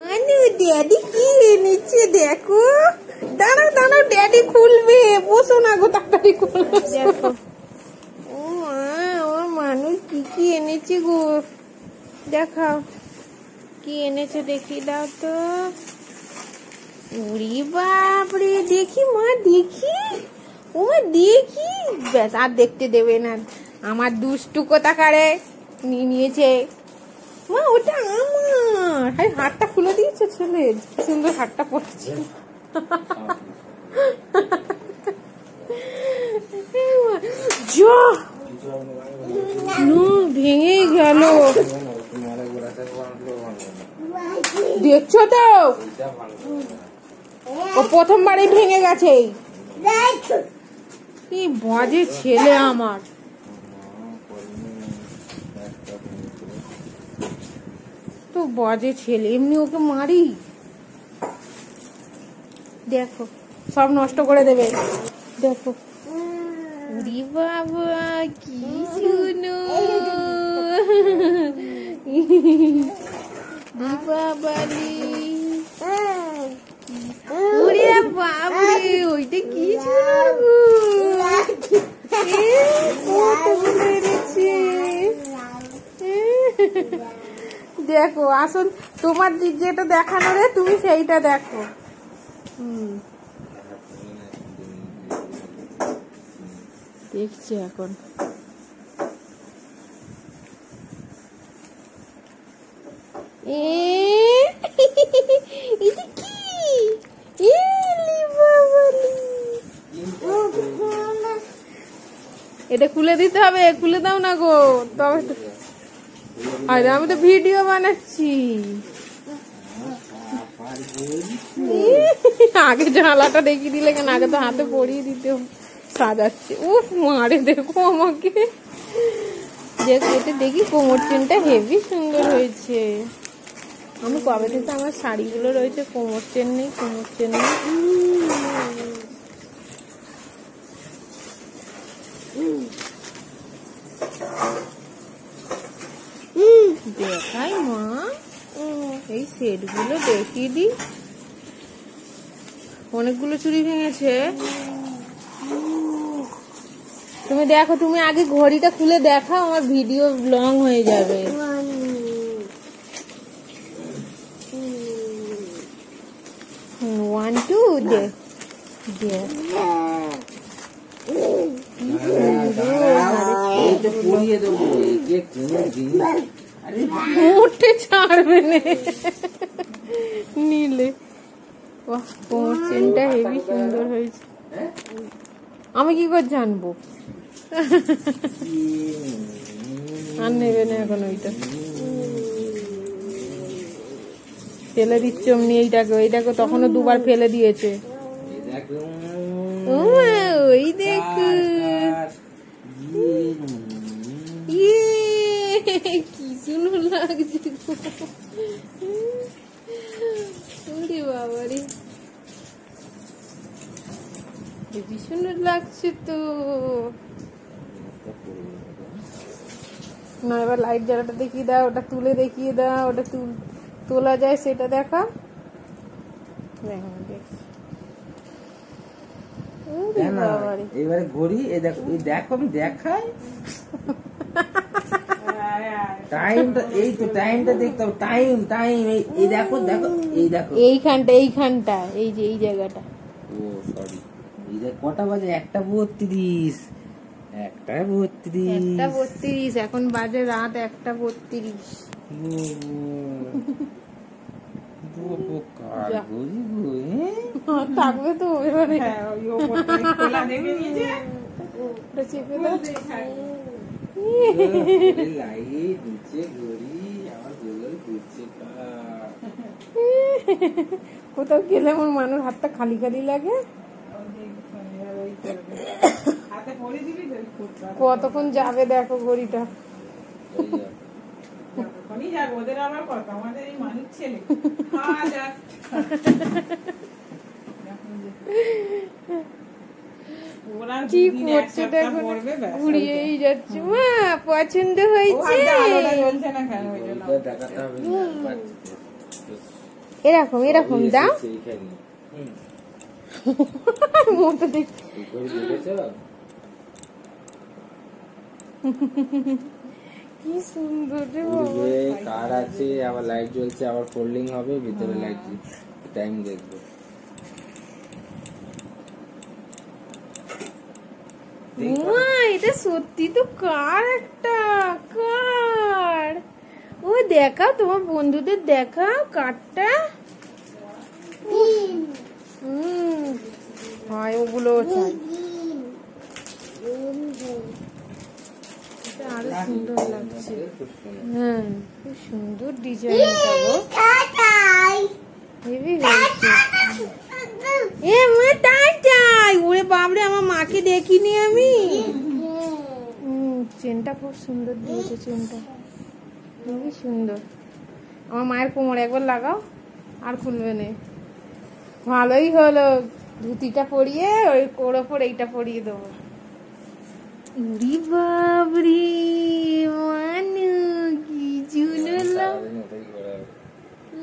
Daddy কি এনেছে দেখো। দাঁড়াও দাঁড়াও, ড্যাডি খুলবে, বসো না গো, তাড়াতাড়ি খুলবো। ও মানুষ কি কি এনেছে গো, দেখাও কি এনেছে, দেখি দাও তো। উড়ি বাপরে, দেখি মা, দেখি ও মা, দেখি। ব্যাস, আর দেখতে দেবে না, আমার দুষ্টু কোথাকারে নিয়ে নিয়েছে। মা ওটা আমার, হাতটা খুলে দিয়েছে ছেলে, কি সুন্দর হাতটা পড়ছে। ভেঙে গেল, দেখছো তো, ও প্রথমবারই ভেঙে গেছে। কি বাজে ছেলে আমার, তো বাজে ছেলে, এমনি ওকে মারি, দেখো সব নষ্ট করে দেবে, দেখো। উরি বাবা কি শুনো, দীপাবলি, ওরে বাবরে, ওইটা কি শুনো, কতগুলো এনেছে। দেখো আসল তোমার দিক যেটা দেখানো রে, তুমি সেইটা দেখো। দেখছি এখন। এটা খুলে দিতে হবে, খুলে দাও না গো, তবে আরে আমি তো ভিডিও বানাচ্ছি। আগে জানালাটা দেখিয়ে দিলে কেন, আগে তো হাতে পরিয়ে দিতে সাজাচ্ছে। উফ মারে, দেখো আমাকে, দেখো এটা দেখি, কোমর চেনটা হেভি সুন্দর হয়েছে। আমি কবে থেকে আমার শাড়িগুলো রয়েছে, কোমর চেন নেই, কোমর চেন নেই। দেখাই মা, এই সেট গুলো দেখিয়ে দি, অনেকগুলো চুড়ি ভেঙেছে। তুমি দেখো, তুমি আগে ঘড়িটা খুলে দেখাও, আমার ভিডিও লং হয়ে যাবে। 1 2 দে মোটে ছাড়বে নিলে। কোমর চেনটা হেভি সুন্দর হয়েছে, আমি কি করে জানবো, আর নেবে না এখন ওইটা, ফেলে দিচ্ছ অমনি এইটাকে, এইটাকে তখনও দুবার ফেলে দিয়েছে। ওই দেখো, কি সুন্দর লাগছে বাবারে, কি সুন্দর লাগছে তো। না এবার লাইট জ্বালাটা দেখিয়ে দাও, ওটা তুলে দেখিয়ে দাও, ওটা তোলা যায় সেটা দেখা। এবারে ঘড়ি, দেখো আমি দেখাই, টাইমটা, এই তো টাইমটা দেখতে হবে, টাইম টাইম, এই দেখো দেখো, এই দেখো এইখানটা, এই যে এই জায়গাটা। ও সরি, এই যে কটা বাজে, 1:32, 1:32, এখন বাজে রাত 1:32। থাকবে তো এবারে, চেপে দাও। কোথাও গেলে আমার মানুষ হাতটা খালি খালি লাগে। কতক্ষণ যাবে দেখো ঘড়িটা, কি করছে দেখো, ঘুরিয়েই যাচ্ছে। মা পছন্দ হয়েছে, এরকম এরকম দাও। মোটা দেখতে কি সুন্দর রে বাবা। কার আছে, আবার লাইট জ্বলছে, আবার ফোল্ডিং হবে, ভিতরে লাইট টাইম দেখবো। এটা সত্যি তো কার একটা কার। ও দেখাও তোমার বন্ধুদের, দেখাও কারটা। হয় ওগুলো চাই, আরো সুন্দর লাগছে। হ্যাঁ খুব সুন্দর ডিজাইনটা গো, হেভি হয়েছে। এ মা তাই চাই, ওরে বাবরে আমার মাকে দেখিনি আমি। চেনটা খুব সুন্দর দিয়েছে, চেনটা খুবই সুন্দর। আমার মায়ের কোমরে একবার লাগাও, আর খুলবে না। ভালোই হলো, ধুতিটা পরিয়ে ওই ওর ওপর এইটা পরিয়ে দেবো। উরি বাবরি মানু কি জুনো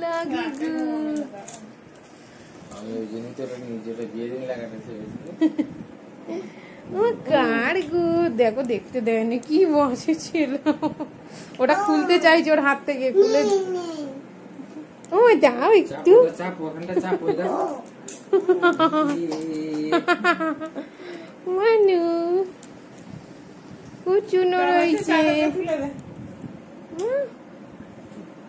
লাগে গো। আমি ওই জন্যই তো নিজেটা বিয়ে দিন লাগাতে চেয়েছি। ও কার গো, দেখো দেখতে দেয়নি কি বসেছিল। ওটা খুলতে চাইছে ওর হাত থেকে, খুলে ও দাও একটু। চাপ ওখানটা চাপ, ওই দাও। মানু খুব চুনো রয়েছে।